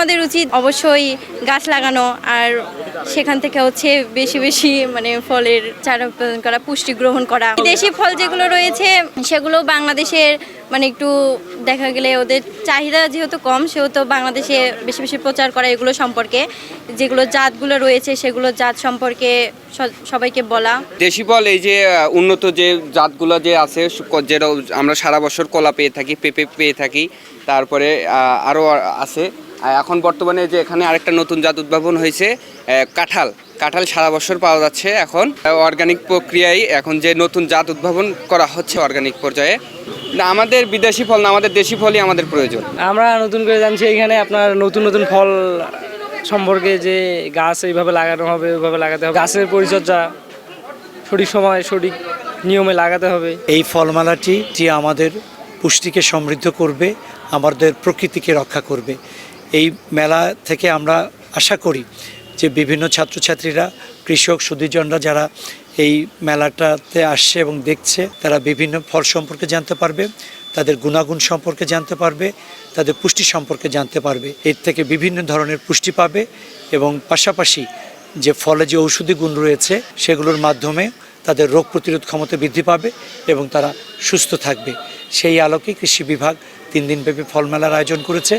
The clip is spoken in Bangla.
আমাদের উচিত অবশ্যই গাছ লাগানো, আর সেখান থেকে হচ্ছে বেশি বেশি মানে ফলের চারা উৎপাদন করা, পুষ্টি গ্রহণ করা। দেশি ফল যেগুলো রয়েছে সেগুলো বাংলাদেশের মানে একটু দেখা গেলে ওদের চাহিদা যেহেতু কম, সেহেতু বাংলাদেশে বেশি বেশি প্রচার করা এগুলো সম্পর্কে, যেগুলো জাতগুলো রয়েছে সেগুলো জাত সম্পর্কে সবাইকে বলা। দেশি ফল এই যে উন্নত যে জাতগুলো যে আছে, যেটা আমরা সারা বছর কলা পেয়ে থাকি, পেঁপে পেয়ে থাকি, তারপরে আরও আছে। এখন বর্তমানে যে এখানে আরেকটা নতুন জাত উদ্ভাবন হয়েছে, কাঁঠাল। কাঁঠাল সারা বছর পাওয়া যাচ্ছে এখন অর্গানিক প্রক্রিয়ায়। এখন যে নতুন জাত উদ্ভাবন করা হচ্ছে অর্গানিক পর্যায়ে, না আমাদের বিদেশি ফল না, আমাদের দেশি ফলই আমাদের প্রয়োজন। আমরা নতুন করে জানছি এখানে আপনার নতুন নতুন ফল সম্পর্কে, যে গাছ এইভাবে লাগানো হবে, ওইভাবে লাগাতে হবে, গাছের পরিচর্যা সঠিক সময় সঠিক নিয়মে লাগাতে হবে। এই ফলমালাটি যে আমাদের পুষ্টিকে সমৃদ্ধ করবে, আমাদের প্রকৃতিকে রক্ষা করবে। এই মেলা থেকে আমরা আশা করি যে বিভিন্ন ছাত্রছাত্রীরা, কৃষক, সুধীজনরা যারা এই মেলাটাতে আসছে এবং দেখছে, তারা বিভিন্ন ফল সম্পর্কে জানতে পারবে, তাদের গুণাগুণ সম্পর্কে জানতে পারবে, তাদের পুষ্টি সম্পর্কে জানতে পারবে। এর থেকে বিভিন্ন ধরনের পুষ্টি পাবে এবং পাশাপাশি যে ফলে যে ঔষধি গুণ রয়েছে সেগুলোর মাধ্যমে তাদের রোগ প্রতিরোধ ক্ষমতা বৃদ্ধি পাবে এবং তারা সুস্থ থাকবে। সেই আলোকে কৃষি বিভাগ 3 দিনব্যাপী ফল মেলার আয়োজন করেছে।